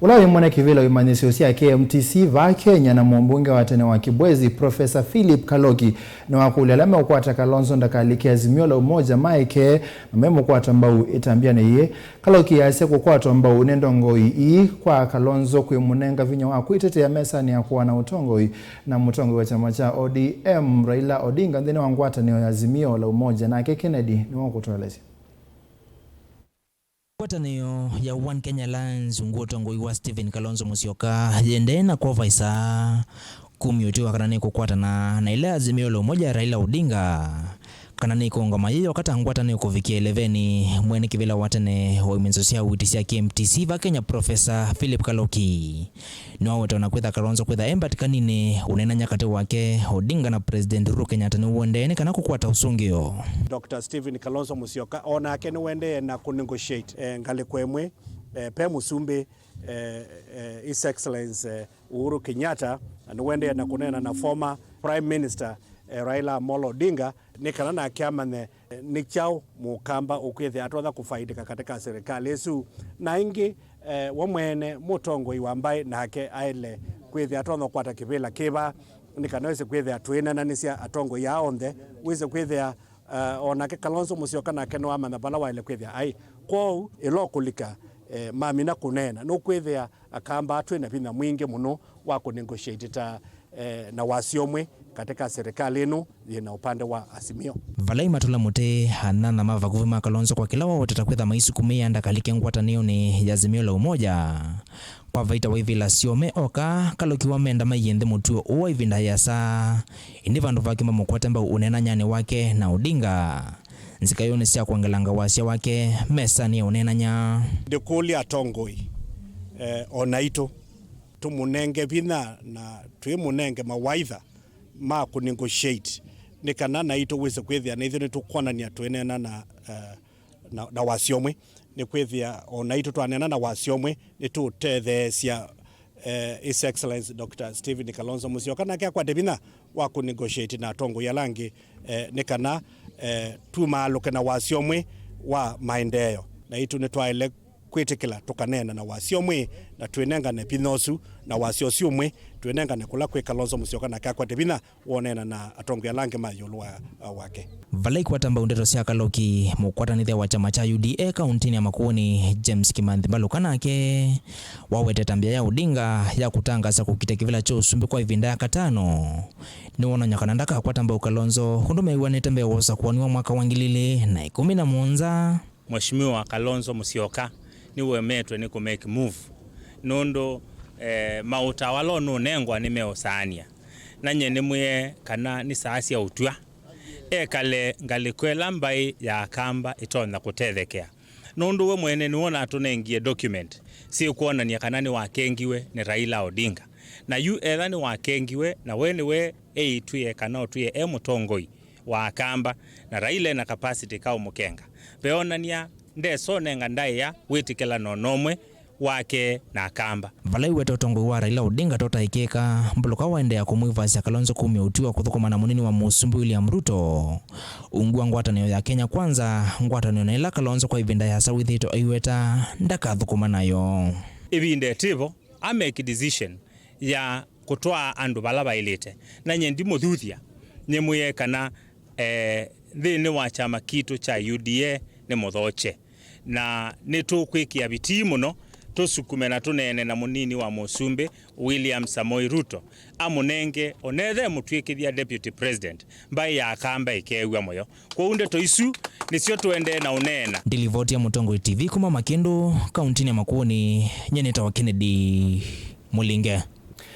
Ulawi mweenekivila imanyisyo ya KMTC va Kenya na mumbunge wa tene wa Kibwezi Prof Kaloki niwakulya meumukwata Kalonzo ndakalike Azimio La Umoja maeke na maimukwata mbau itambyani Kaloki iasya kukwatwa mbau ne ndongoi kwa Kalonzo kwimunenga vinya kwitetea mesani ya kuaana utongoi na mutongoi wa kyama cha ODM Raila Odinga nthini wa ngatanio ya Azimio La Umoja na Kennedy niwakulya. Ngatanio ya One Kenya Lands utongoi wa Stephen Kalonzo Musyoka yendeena kwa vaisa kumyutiwa kanani kukwatana na ile Azimio La Umoja Raila Odinga kanani ngoma hiyo kata ngatanio kufikia 11 mweenekivila wa tene wa imanyisyo ya KMTC va Kenya Prof Kaloki no wetona kwitha Kalonzo kwitha embati kanine unena nyakati wake Odinga na President Uhuru Kenyatta ni wendene kana kukwata usungio. Dr. Stephen Kalonzo Musyoka ona ake ni wende na kunegotiate ngalikwemwe pe musumbe His Excellency Uhuru Kenyatta ni wende na kunena na former Prime Minister Raila Odinga ni kana na kyama ni chao mukamba ukwithe atotha kufaidika katika serikali yesu na ingi wamwene mutongoi wambaye nake aile kwithe atotha kwata kivila kiba ni kana wese kwithe atwina na nisya atongoi ya onthe wese kwithe onake Kalonzo Musyoka nake no amana bala waile kwithe ai kwao ilokulika mamina kunena no kwithe akamba atwina vina mwingi muno wa kunegotiate ta na wasiomwe katika serikali ino na upande wa Azimio. Valai matula mute hanana mava kuvima Kalonzo kwa kila wote takwitha maisi kumia ndakalike ngatanio ni ya Azimio La Umoja. Kwa vaita wa ivila siome oka Kaloki wamenda mayende mutuo uwa ivinda yasa indi vandu vake maimukwata mbau unena nyane wake na Odinga nzikayone siya kuangelanga wasya wake mesani unena nya ndikulya tongoi onaito tumunenge vina na tuimunenge mawaitha ma kunegotiate ni kana na ito wese kwithia na ithu ni tukwanania twenena na wasiomwe ni kwithia ona ito twanena na wasiomwe ni tutethesya His Excellency Dr. Stephen Kalonzo Musyoka na kwa debina wa kunegotiate na tongo ya langi ni kana tumaluke na wasiomwe wa maendeleo na ito ni twaile kwitikila tukanena na wasiomwe na twenenga ne pinosu na wasiosiomwe twenenga ne kula kwe Kalonzo Musyoka na kwa debina wonena na atongo ya langi mayulu wake. Valai kwatamba undeto siya Kaloki mukwatanithia wa chama cha UDA kauntini ya Makueni James Kimanthi balukanake wawete tambia ya Odinga ya kutangaza kukitekivila cho usumbi kwa ivinda ya katano ni wona nyakana ndaka kwatamba Kalonzo hundume iwane tembe wosa kuwaniwa mwaka wangilile na 11. Mheshimiwa Kalonzo Musyoka ni wemetwe ni ku make move nondo mautawalo no nengwa ni meosania nanye ni mwe kana ni saasi ya utwa kale ngalikwela mbai ya kamba itona kutethekea nondo we mwene ni wona atunengie document si kuona ni kanani wakengiwe ni Raila Odinga na yu ni wakengiwe na weni we tuye kana tuye mutongoi wa kamba na Raila na capacity ka umukenga peonania ndeso nenga ndaya witikela nonomwe wake na kamba valai weto utongoi wa Raila Odinga tota ikeka mbuluka waendea kumwivasya Kalonzo kumyutiwa kuthukuma na munini wa musumbi William Ruto ungua ngatanio ya Kenya kwanza ngatanio na ila Kalonzo kwa ivinda ya sawithito aiweta ndakathukuma nayo ibinde tivo I make decision ya kutoa andu balaba ilete na nyendi muthuthia nyemuye kana thini wa chama kitu cha UDA ni muthoche na nitukwikia biti muno tusukume na tunene na munini wa musumbi William Samoei Ruto amunenge onethe mutwikithia deputy president mbai ya kamba ikewa moyo kwa unde to isu nisio tuende na unena Dilivoti ya Mutongoi TV kuma Makindu kauntini ya Makueni nyeneta wa Kennedy Mulinge.